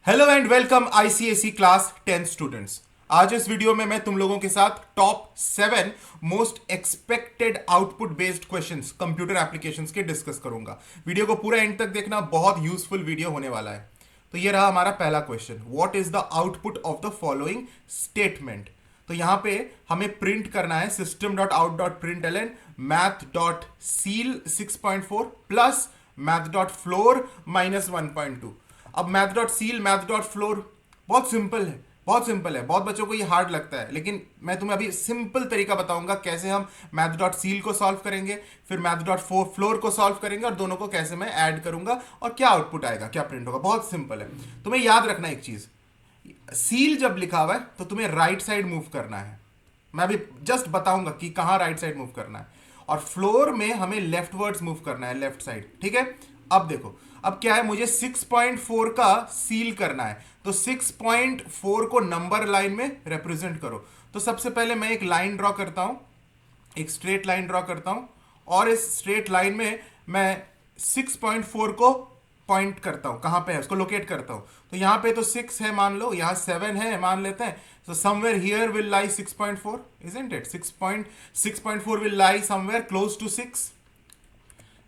Hello and welcome ICSE class 10 students. आज इस video में मैं तुम लोगों के साथ top 7 most expected output based questions computer applications के डिस्कस करूंगा। वीडियो को पूरा एंड तक देखना, बहुत यूजफुल वीडियो होने वाला है। तो ये रहा हमारा पहला question, what is the output of the following statement. तो यहां पे हमें प्रिंट करना है system dot out dot print L n math dot ceil 6.4 plus math dot floor -1.2। अब math dot ceil math dot floor बहुत सिंपल है, बहुत सिंपल है। बहुत बच्चों को ये हार्ड लगता है, लेकिन मैं तुम्हें अभी सिंपल तरीका बताऊंगा कैसे हम मैथ डॉट सील को सॉल्व करेंगे, फिर मैथ डॉट फ्लोर को सॉल्व करेंगे और दोनों को कैसे मैं ऐड करूंगा और क्या आउटपुट आएगा, क्या प्रिंट होगा। बहुत सिंपल है। तुम्हें याद रखना एक चीज, सील जब लिखा हुआ है तो तुम्हें राइट साइड मूव करना है। मैं अभी जस्ट बताऊंगा कि कहां राइट साइड मूव करना है, और फ्लोर में हमें लेफ्ट वर्ड्स मूव करना है, लेफ्ट साइड। ठीक है। अब देखो, अब क्या है, मुझे 6.4 का सील करना है, तो 6.4 को नंबर लाइन में रिप्रेजेंट करो। तो सबसे पहले मैं एक लाइन ड्रॉ करता हूं, एक स्ट्रेट लाइन ड्रॉ करता हूं, और इस स्ट्रेट लाइन में मैं 6.4 को पॉइंट करता हूं, कहां पे है उसको लोकेट करता हूं। तो यहां पे तो 6 है मान लो, यहां 7 है मान लेते हैं। So somewhere here will lie 6.4, isn't it? 6.4 will lie somewhere close to 6,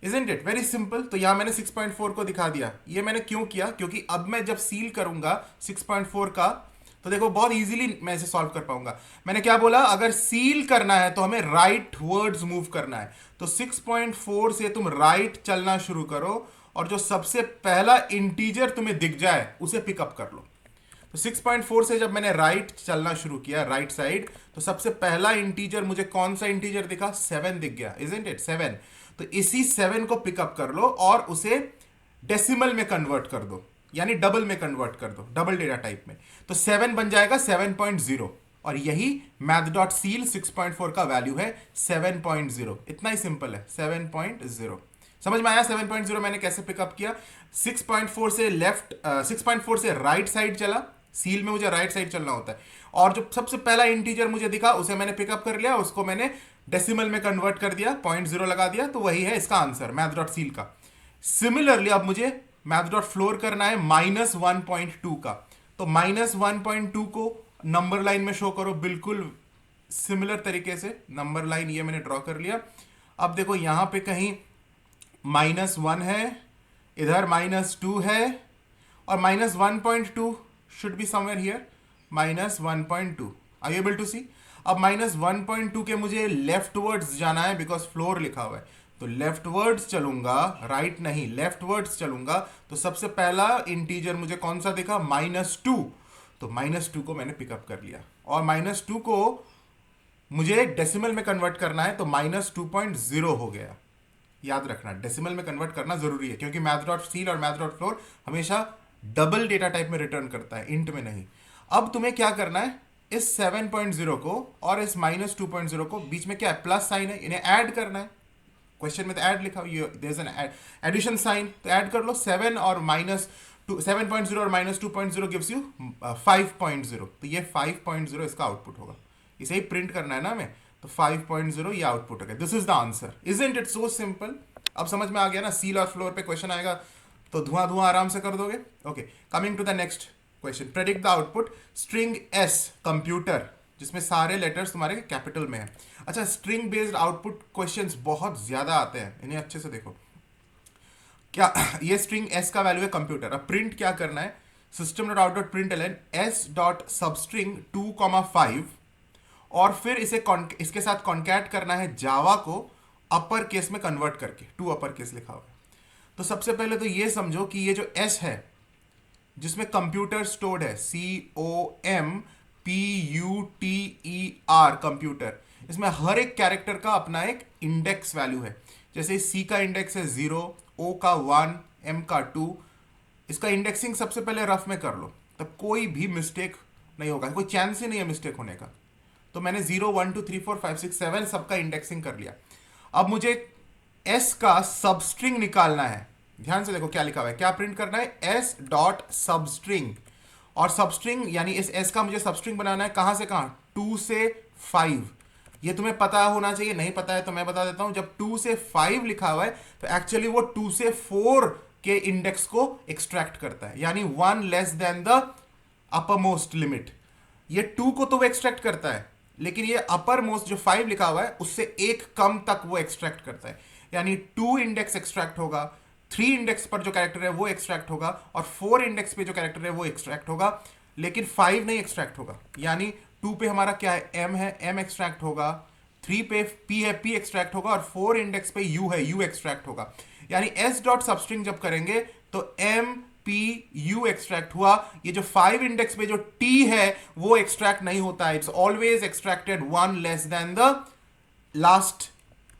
isn't it? Very simple. तो यहाँ मैंने 6.4 को दिखा दिया। ये मैंने क्यों किया, क्योंकि अब मैं जब सील करूंगा 6.4 का, तो देखो बहुत इजीली मैं इसे सॉल्व कर पाऊंगा। मैंने क्या बोला, अगर सील करना है तो हमें राइट वर्ड्स मूव करना है। तो 6.4 से तुम राइट चलना शुरू करो, और जो सबसे पहला इंटीजर तुम्हें दिख जाए उसे पिकअप कर लो। तो 6.4 से जब मैंने राइट चलना शुरू किया, राइट साइड, तो सबसे पहला इंटीजर मुझे कौन सा इंटीजर दिखा, 7 दिख गया, इजंट इट? 7। तो इसी 7 को पिकअप कर लो और उसे डेसिमल में कन्वर्ट कर दो, यानी डबल में कन्वर्ट कर दो, डबल डेटा टाइप में। तो 7 बन जाएगा 7.0, और यही मैथ डॉट सील 6.4 का वैल्यू है 7.0। इतना ही सिंपल है, 7.0। समझ में आया 7.0 मैंने कैसे पिकअप किया? 6.4 से लेफ्ट, 6.4 से राइट साइड चला, सील में मुझे राइट साइड चलना होता है, और जो सबसे पहला इंटीजर मुझे दिखा उसे मैंने पिकअप कर लिया, उसको मैंने डेसिमल में कन्वर्ट कर दिया, 0.0 लगा दिया। तो वही है इसका आंसर मैथ डॉट सील का। सिमिलरली अब मुझे मैथ डॉट फ्लोर करना है -1.2 का। तो -1.2 को नंबर लाइन में शो करो, बिल्कुल सिमिलर तरीके से नंबर लाइन ये मैंने ड्रॉ कर लिया। अब देखो यहां पे कहीं -1 है, इधर -2 है, और -1.2 should be somewhere here, -1.2। Are you able to see? अब -1.2 के मुझे लेफ्ट वर्ड्स जाना है, बिकॉज फ्लोर लिखा हुआ है। तो लेफ्ट वर्ड्स चलूंगा, राइट नहीं, लेफ्ट वर्ड्स चलूंगा। तो सबसे पहला इंटीजर मुझे कौन सा दिखा, -2। तो -2 को मैंने पिकअप कर लिया, और -2 को मुझे डेसिमल में कन्वर्ट करना है, तो -2.0 हो गया। याद रखना, डेसिमल में कन्वर्ट करना जरूरी है, क्योंकि मैथ डॉट सील और मैथ डॉट फ्लोर हमेशा डबल डेटा टाइप में रिटर्न करता है, इंट में नहीं। अब तुम्हें क्या करना है, इस 7.0 को और इस -2.0 को, बीच में क्या है, प्लस साइन है, इन्हें ऐड करना है। क्वेश्चन में तो ऐड लिखा हुआ, there is an addition sign, तो ऐड कर लो। 7 और -7.0 और -2.0 गिव्स यू 5.0। तो ये 5.0 इसका आउटपुट होगा। इसे ही प्रिंट करना है ना हमें, तो 5.0 ये आउटपुट है। This is the answer, isn't it so simple? अब समझ में आ गया ना? सील और फ्लोर पे क्वेश्चन आएगा तो धुआं धुआं आराम से कर दोगे। Okay, coming to the next question, predict the output string S computer, जिसमें सारे लेटर्स तुम्हारे कैपिटल में है। अच्छा, स्ट्रिंग बेस्ड आउटपुट क्वेश्चंस बहुत ज्यादा आते हैं, इन्हें अच्छे से देखो। क्या ये स्ट्रिंग एस का वैल्यू है कंप्यूटर। अब प्रिंट क्या करना है, system dot out dot print L N S dot substring 2,5, और फिर इसके साथ कॉन्कैट करना है जावा को अपर केस में कन्वर्ट करके, 2 अपर केस लिखा हुआ है। तो सबसे पहले तो ये समझो कि ये जो एस है जिसमें कंप्यूटर स्टोर्ड है, COMPUTER कंप्यूटर, इसमें हर एक कैरेक्टर का अपना एक इंडेक्स वैल्यू है। जैसे सी का इंडेक्स है 0, ओ का 1, एम का 2। इसका इंडेक्सिंग सबसे पहले रफ में कर लो, तब कोई भी मिस्टेक नहीं होगा, कोई चांस ही नहीं है मिस्टेक होने का। तो मैंने 0, 1, 2, 3, 4, 5, 6, 7 सबका इंडेक्सिंग कर लिया। अब मुझे एस का सबस्ट्रिंग निकालना है। ध्यान से देखो क्या लिखा हुआ है, क्या प्रिंट करना है, एस डॉट सबस्ट्रिंग। और सबस्ट्रिंग यानी इस एस का मुझे सबस्ट्रिंग बनाना है, कहां से कहां, 2 से 5। ये तुम्हें पता होना चाहिए, नहीं पता है तो मैं बता देता हूं। जब 2 से 5 लिखा हुआ है तो एक्चुअली वो 2 से 4 के इंडेक्स को एक्सट्रैक्ट करता है, यानी 1 less than the upper most limit. ये 2 को तो वो एक्सट्रैक्ट करता है, लेकिन ये अपर मोस्ट जो 5 लिखा हुआ है उससे एक कम तक वो एक्सट्रैक्ट करता है, यानी 2 इंडेक्स एक्सट्रैक्ट होगा, 3 इंडेक्स पर जो कैरेक्टर है वो एक्सट्रैक्ट होगा, और 4 इंडेक्स पे जो कैरेक्टर है वो एक्सट्रैक्ट होगा, लेकिन 5 नहीं एक्सट्रैक्ट होगा। यानी 2 पे हमारा क्या है, m है, m एक्सट्रैक्ट होगा, 3 पे p है, p एक्सट्रैक्ट होगा, और 4 इंडेक्स पे u है, u एक्सट्रैक्ट होगा। यानी s डॉट सबस्ट्रिंग जब करेंगे तो m p u एक्सट्रैक्ट हुआ। ये जो 5 इंडेक्स पे जो t है वो एक्सट्रैक्ट नहीं होता है, it's always extracted 1 less than the last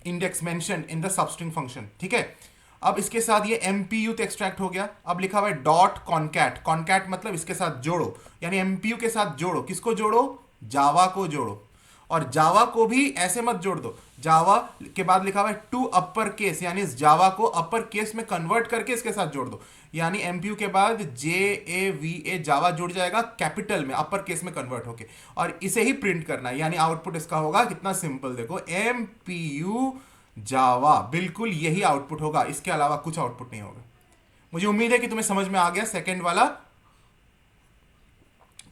index mention in the substring function. ठीक है, अब इसके साथ ये MPU तो एक्सट्रैक्ट हो गया। अब लिखा हुआ है डॉट कॉनकैट, कॉनकैट मतलब इसके साथ जोड़ो, यानी MPU के साथ जोड़ो। किसको जोड़ो, जावा को जोड़ो, और जावा को भी ऐसे मत जोड़ दो, जावा के बाद लिखा हुआ है टू अपर केस, यानी इस जावा को अपर केस में कन्वर्ट करके इसके साथ जोड़ दो, यानी MPU के बाद JAVA जावा जुड़ जाएगा कैपिटल में, अपर केस में कन्वर्ट होके, और इसे ही प्रिंट करना है, यानी आउटपुट इसका होगा कितना सिंपल, देखो MPU जावा, बिल्कुल यही आउटपुट होगा, इसके अलावा कुछ आउटपुट नहीं होगा। मुझे उम्मीद है कि तुम्हें समझ में आ गया सेकंड वाला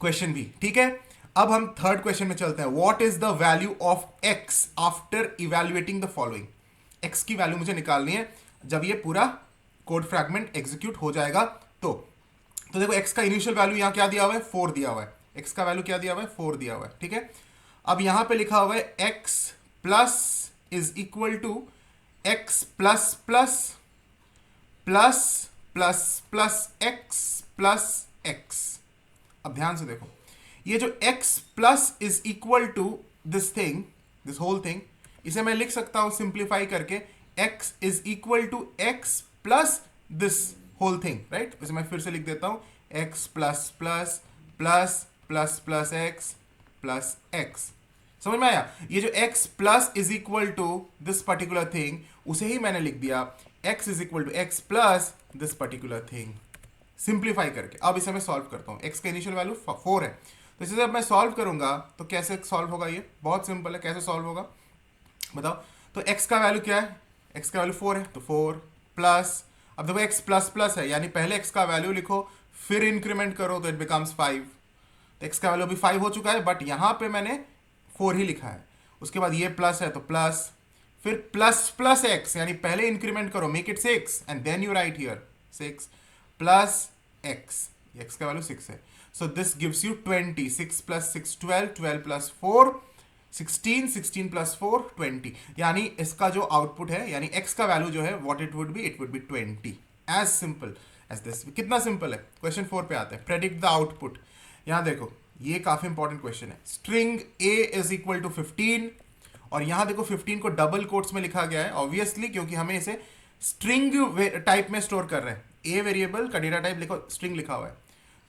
क्वेश्चन भी। ठीक है, अब हम थर्ड क्वेश्चन में चलते हैं। What is the value of x after evaluating the following. x की वैल्यू मुझे निकालनी है जब ये पूरा कोड फ्रैगमेंट एग्जीक्यूट हो जाएगा। तो देखो x का इनिशियल वैल्यू यहां क्या दिया हुआ है, 4 दिया हुआ है, x का वैल्यू क्या दिया हुआ है, 4 दिया हुआ है। ठीक है, अब यहां पे लिखा हुआ है x plus is equal to x plus plus plus plus plus x plus x। अब ध्यान से देखो, ये जो x plus is equal to this thing, this whole thing, इसे मैं लिख सकता हूं सिंप्लीफाई करके x is equal to x plus this whole thing, right. इसे मैं फिर से लिख देता हूं, x plus plus plus plus plus x plus x। समझ में आया, ये जो x plus is equal to this particular thing, उसे ही मैंने लिख दिया x is equal to x plus this particular thing, simplify करके। अब इसे मैं सॉल्व करता हूं, x का इनिशियल वैल्यू 4 है, तो इसे जब मैं सॉल्व करूंगा तो कैसे सॉल्व होगा, ये बहुत सिंपल है, कैसे सॉल्व होगा बताओ। तो x का वैल्यू क्या है, x का वैल्यू 4 है, तो 4 प्लस, अब देखो x प्लस प्लस है, यानी पहले x का वैल्यू लिखो फिर इंक्रीमेंट करो तो इट बिकम्स 5। तो x का वैल्यू अभी 5 हो चुका है, बट यहां पे मैंने 4 ही लिखा है। उसके बाद ये प्लस है तो प्लस, फिर प्लस प्लस x, यानी पहले इंक्रीमेंट करो, make it 6 and then you write here 6 plus x, x का वैल्यू 6 है। So this gives you 20, 6 plus 6 12, 12 plus 4 16, 16 plus 4 20, यानी इसका जो आउटपुट है, यानी x का वैल्यू जो है what it would be, it would be 20, as simple as this। कितना सिंपल है। क्वेश्चन 4 पे आते हैं, प्रेडिक्ट द आउटपुट। यहां देखो, ये काफी इंपॉर्टेंट क्वेश्चन है। String a is equal to 15, और यहां देखो 15 को डबल कोट्स में लिखा गया है, ऑब्वियसली क्योंकि हमें इसे स्ट्रिंग टाइप में स्टोर कर रहे हैं। a वेरिएबल का डेटा टाइप लिखो, स्ट्रिंग लिखा हुआ है,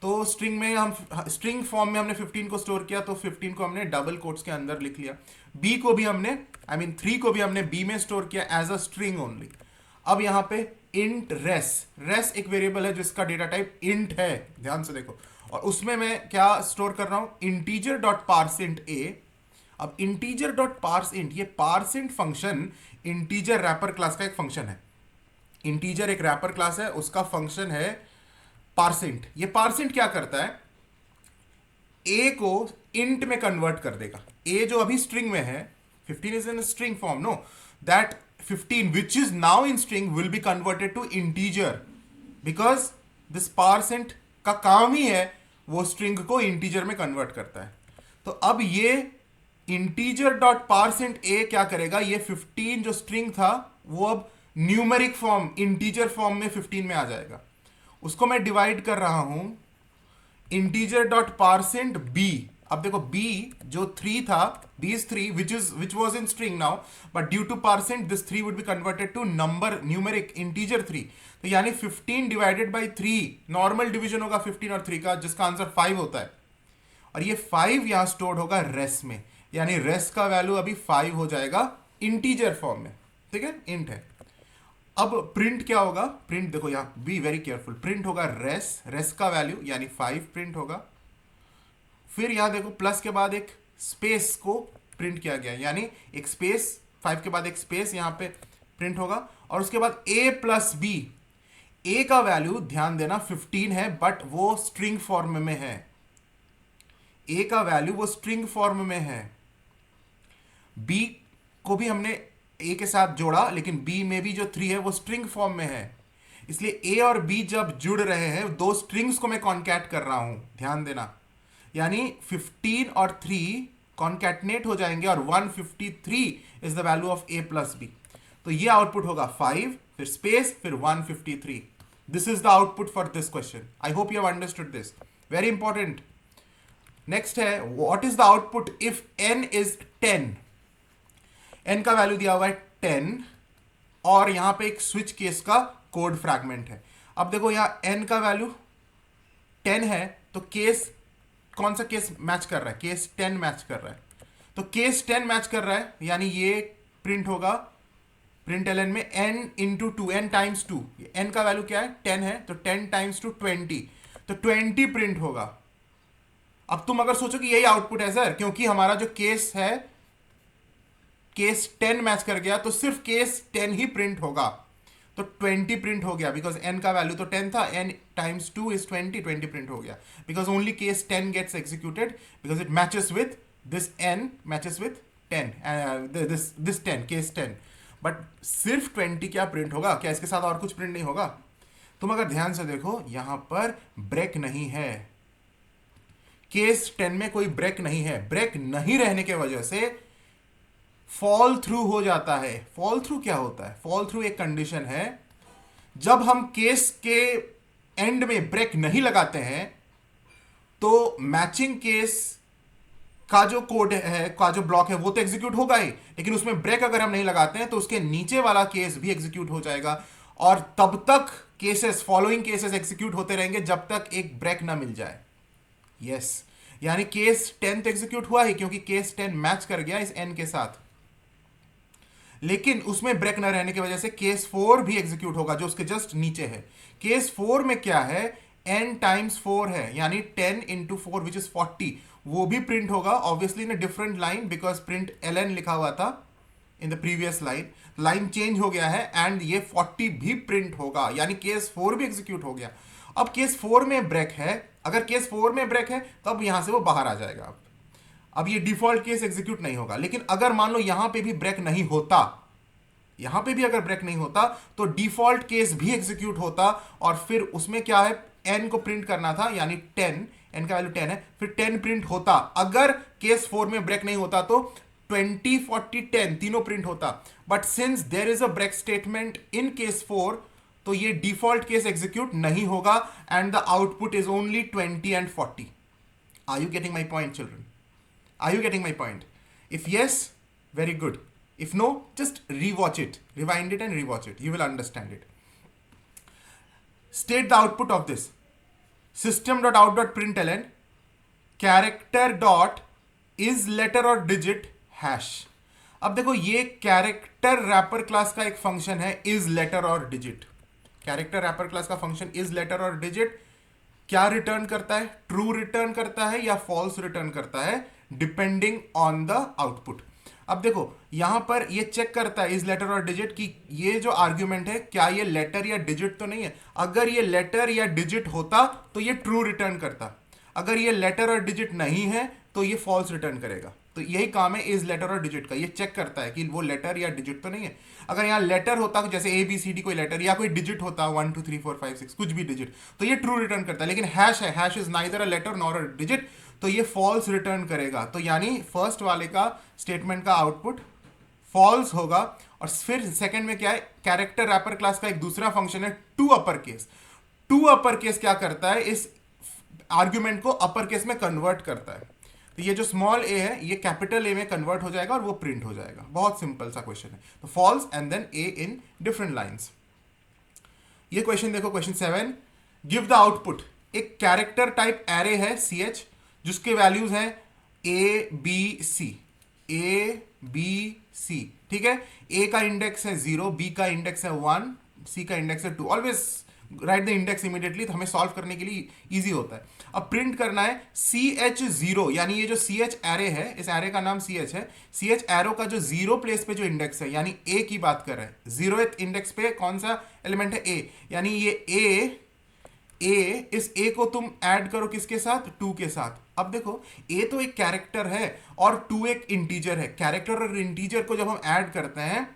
तो स्ट्रिंग में हम स्ट्रिंग फॉर्म में हमने 15 को स्टोर किया, तो 15 को हमने डबल कोट्स के अंदर लिख लिया। b को भी हमने, आई मीन 3 को भी हमने b में स्टोर किया एज अ स्ट्रिंग ओनली। अब यहाँ पे इंट रेस एक वेरिएबल है जिसका डेटा टाइप इंट है, ध्यान से देखो, और उसमें मैं क्या स्टोर कर रहा हूं, इंटीजर डॉट पार्सिंट a। अब इंटीजर डॉट पार्सिंट, ये parse int function integer wrapper class का एक फंक्शन है। इंटीजर एक रैपर क्लास है, उसका फंक्शन है पार्सिंट। ये पार्सिंट क्या करता है, a को इंट में कन्वर्ट कर देगा। a जो अभी स्ट्रिंग में है, 15 is in string form, no, that 15 which is now in string will be converted to integer, because this parse int का काम ही है वो स्ट्रिंग को इंटीजर में कन्वर्ट करता है। तो अब ये इंटीजर डॉट पार्सिंट a क्या करेगा, ये 15 जो स्ट्रिंग था वो अब न्यूमेरिक फॉर्म, इंटीजर फॉर्म में 15 में आ जाएगा। उसको मैं डिवाइड कर रहा हूं इंटीजर डॉट पार्सेंट बी। अब देखो b जो 3 था, b is 3 which was in string now, but due to parseint this 3 would be converted to number numeric integer 3। तो यानी 15 डिवाइडेड बाई 3 नॉर्मल डिवीजन होगा 15 और 3 का, जिसका आंसर 5 होता है, और ये 5 यहां स्टोर्ड होगा रेस में, यानी रेस का वैल्यू अभी 5 हो जाएगा इंटीजर फॉर्म में। ठीक है, इंट है। अब प्रिंट क्या होगा, प्रिंट देखो यहां, बी वेरी केयरफुल, प्रिंट होगा रेस का वैल्यू यानी 5 प्रिंट होगा। फिर यहां देखो प्लस के बाद एक स्पेस को प्रिंट किया गया, यानी एक स्पेस, 5 के बाद एक स्पेस यहां पे प्रिंट होगा, और उसके बाद a प्लस बी। ए का वैल्यू ध्यान देना 15 है, बट वो स्ट्रिंग फॉर्म में है। ए का वैल्यू वो स्ट्रिंग फॉर्म में है। बी को भी हमने ए के साथ जोड़ा, लेकिन बी में भी जो 3 है वो स्ट्रिंग फॉर्म में है। इसलिए ए और बी जब जुड़ रहे हैं, दो स्ट्रिंग्स को मैं कॉन्कैट कर रहा हूं, ध्यान देना। यानी 15 और 3 कॉन्कैटनेट हो जाएंगे और 153 is the value of A plus B. तो ये आउटपुट होगा 5 फिर स्पेस फिर 153। This is the output for this question. I hope you have understood this, very important. Next है, what is the output if n is 10। n का value दिया हुआ है 10 और यहां पे एक स्विच केस का कोड फ्रैगमेंट है। अब देखो यहां n का वैल्यू 10 है, तो केस कौन सा केस मैच कर रहा है? केस 10 मैच कर रहा है। तो केस 10 मैच कर रहा है, यानी ये प्रिंट होगा प्रिंट एल एन में n into 2, n times 2। n का वैल्यू क्या है? 10 है, तो 10 टाइम्स 2 20, तो 20 प्रिंट होगा। अब तुम अगर सोचो कि यही आउटपुट है सर, क्योंकि हमारा जो केस है केस 10 मैच कर गया, तो सिर्फ केस 10 ही प्रिंट होगा। तो 20 प्रिंट हो गया, बिकॉज n का वैल्यू तो 10 था, n टाइम्स 2 इज 20, 20 प्रिंट हो गया, because only case 10 gets executed because it matches with this n matches with 10, this 10 case 10। But सिर्फ 20 क्या प्रिंट होगा? क्या इसके साथ और कुछ प्रिंट नहीं होगा? तुम अगर ध्यान से देखो, यहां पर ब्रेक नहीं है, केस 10 में कोई ब्रेक नहीं है। ब्रेक नहीं रहने के वजह से फॉल थ्रू हो जाता है। फॉल थ्रू क्या होता है? फॉल थ्रू एक कंडीशन है जब हम केस के एंड में ब्रेक नहीं लगाते हैं, तो मैचिंग केस का जो कोड है, का जो ब्लॉक है, वो तो एग्जीक्यूट होगा ही, लेकिन उसमें ब्रेक अगर हम नहीं लगाते हैं तो उसके नीचे वाला केस भी एग्जीक्यूट हो जाएगा, और तब तक केसेस, फॉलोइंग केसेस एग्जीक्यूट होते रहेंगे जब तक एक ब्रेक ना मिल जाए। यस, यानी केस 10 तो एग्जीक्यूट हुआ ही, क्योंकि केस 10 मैच कर गया इस n के साथ, लेकिन उसमें ब्रेक न रहने की वजह से केस 4 भी एग्जीक्यूट होगा, जो उसके जस्ट नीचे है। केस 4 में क्या है? n टाइम्स 4 है, यानी 10 इंटू 4 विच इज 40, वो भी प्रिंट होगा, obviously in a different line, because print ln लिखा हुआ था in the previous line, line change हो गया है, एंड ये 40 भी प्रिंट होगा, यानी केस 4 भी एग्जीक्यूट हो गया। अब केस 4 में ब्रेक है, अगर केस 4 में ब्रेक है तो अब यहां से वो बाहर आ जाएगा। अब ये डिफॉल्ट केस एग्जीक्यूट नहीं होगा, लेकिन अगर मान लो यहां पे भी ब्रेक नहीं होता, यहां पे भी अगर ब्रेक नहीं होता, तो डिफॉल्ट केस भी एग्जीक्यूट होता, और फिर उसमें क्या है? n को प्रिंट करना था, यानी 10, n का वैल्यू 10 है, फिर 10 प्रिंट होता। अगर केस 4 में ब्रेक नहीं होता तो 20, 40, 10 तीनों प्रिंट होता। But since there is a break statement in case 4, तो ये डिफॉल्ट केस एग्जीक्यूट नहीं होगा, and the output is only 20 and 40। Are you getting my point children? Are you getting my point? If yes, very good. If no, just rewatch it, rewind it and rewatch it. You will understand it. State the output of this. System.out.println character dot is letter or digit hash. अब देखो, ये character wrapper class का एक function है, is letter और digit. Character wrapper class का function is letter और digit क्या रिटर्न करता है? ट्रू रिटर्न करता है या फॉल्स रिटर्न करता है, डिपेंडिंग ऑन द आउटपुट। अब देखो, यहां पर ये चेक करता है इज लेटर और डिजिट की ये जो आर्ग्यूमेंट है, क्या ये लेटर या डिजिट तो नहीं है। अगर ये लेटर या डिजिट होता तो ये ट्रू रिटर्न करता, अगर ये लेटर और डिजिट नहीं है तो ये फॉल्स रिटर्न करेगा। तो यही काम है इज लेटर और डिजिट का, ये चेक करता है कि वो लेटर या डिजिट तो नहीं है। अगर यहाँ लेटर होता, जैसे ए बी सी डी कोई लेटर, या कोई डिजिट होता 1 2 3 4 5 6 कुछ भी डिजिट, तो ये ट्रू रिटर्न करता है। लेकिन हैश है, hash is neither a letter nor a digit, तो ये फॉल्स रिटर्न करेगा। तो यानी फर्स्ट वाले का स्टेटमेंट का आउटपुट फॉल्स होगा। और फिर सेकंड में क्या है? कैरेक्टर रैपर क्लास का एक दूसरा फंक्शन है to upper case. To upper case क्या करता है? इस आर्ग्यूमेंट को अपर केस में कन्वर्ट करता है। तो ये जो स्मॉल ए है, ये कैपिटल ए में कन्वर्ट हो जाएगा और वो प्रिंट हो जाएगा। बहुत सिंपल सा क्वेश्चन है। तो false and then A in different lines. ये क्वेश्चन देखो, क्वेश्चन 7, गिव द आउटपुट। एक कैरेक्टर टाइप एरे है CH, जिसके वैल्यूज हैं A B C, A B C, ठीक है। A का इंडेक्स है 0, B का इंडेक्स है 1, C का इंडेक्स है 2। Always right the index immediately, तो हमें सॉल्व करने के लिए इजी होता है। अब प्रिंट करना है CH0, यानी ये जो CH एरे है, इस एरे का नाम CH है, CH एरो का जो 0 प्लेस पे जो इंडेक्स है, यानी A की बात कर रहे हैं, 0th इंडेक्स पे कौन सा एलिमेंट है, A, यानी ये इस A को तुम ऐड करो किसके साथ, 2 के साथ। अब देखो A तो एक कैरेक्टर है और 2 एक इंटीजर है। कैरेक्टर और इंटीजर को जब हम ऐड करते हैं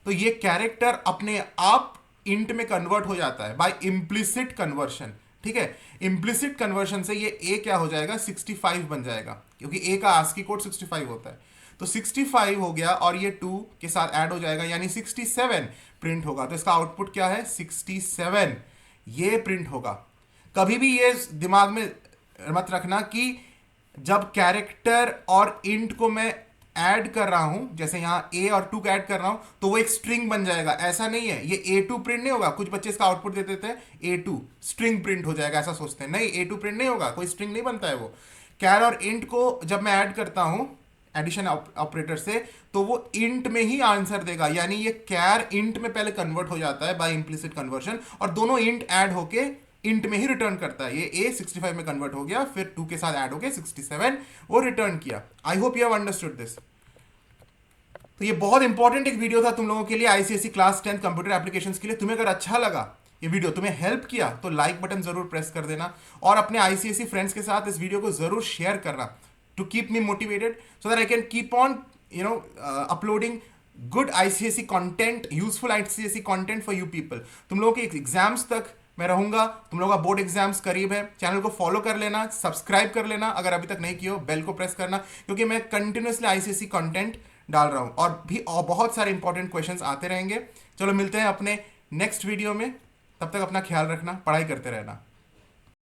तो ये कैरेक्टर अपने आप इंट में कन्वर्ट हो जाता है बाय इम्प्लिसिट कन्वर्शन। ठीक है, इम्प्लिसिट कन्वर्शन से ये A क्या हो जाएगा, 65 बन जाएगा, क्योंकि A का ASCII कोड 65 होता है। तो 65 हो गया और ये 2 के साथ ऐड हो जाएगा, यानी 67 प्रिंट होगा। तो इसका आउटपुट क्या है, 67, ये प्रिंट होगा। कभी भी ये दिमाग में मत रखना कि जब कैरेक्टर और इंट को मैं ऐड कर रहा हूं, जैसे यहां A और 2 का ऐड कर रहा हूं, तो वो एक स्ट्रिंग बन जाएगा, ऐसा नहीं है। ये A2 प्रिंट नहीं होगा। कुछ बच्चे इसका आउटपुट दे देते हैं A2 स्ट्रिंग प्रिंट हो जाएगा, ऐसा सोचते हैं। नहीं, A2 प्रिंट नहीं होगा, कोई स्ट्रिंग नहीं बनता है वो। कैर और इंट को जब मैं ऐड करता हूं एडिशन ऑपरेटर से, तो वो इंट में ही आंसर देगा, यानी ये कैर इंट में पहले कन्वर्ट हो जाता है बाय इंप्लिसिट कन्वर्शन, और दोनों इंट ऐड होके इंट में ही रिटर्न करता है। ये A 65 में कन्वर्ट हो गया, फिर 2 के साथ ऐड हो गया 67, वो रिटर्न किया। आई hope you have understood this. तो ये बहुत इंपॉर्टेंट एक वीडियो था तुम लोगों के लिए, आईसीएसई क्लास 10 कंप्यूटर एप्लीकेशंस के लिए। तुम्हें अगर अच्छा लगा ये वीडियो, तुम्हें हेल्प किया, तो लाइक बटन जरूर प्रेस कर देना और अपने आईसीएसई फ्रेंड्स के साथ इस वीडियो को जरूर शेयर करना, to keep me motivated, so that I can keep on uploading good ICSE content, useful ICSE content for you people. तुम लोगों के एग्जाम्स तक मैं रहूंगा, तुम लोगों का बोर्ड एग्जाम्स करीब है। चैनल को फॉलो कर लेना, सब्सक्राइब कर लेना अगर अभी तक नहीं किया हो, बेल को प्रेस करना, क्योंकि मैं कंटिन्यूसली आईसीएसई कंटेंट डाल रहा हूं और बहुत सारे इंपॉर्टेंट क्वेश्चंस आते रहेंगे। चलो मिलते हैं अपने नेक्स्ट वीडियो में, तब तक अपना ख्याल रखना, पढ़ाई करते रहना।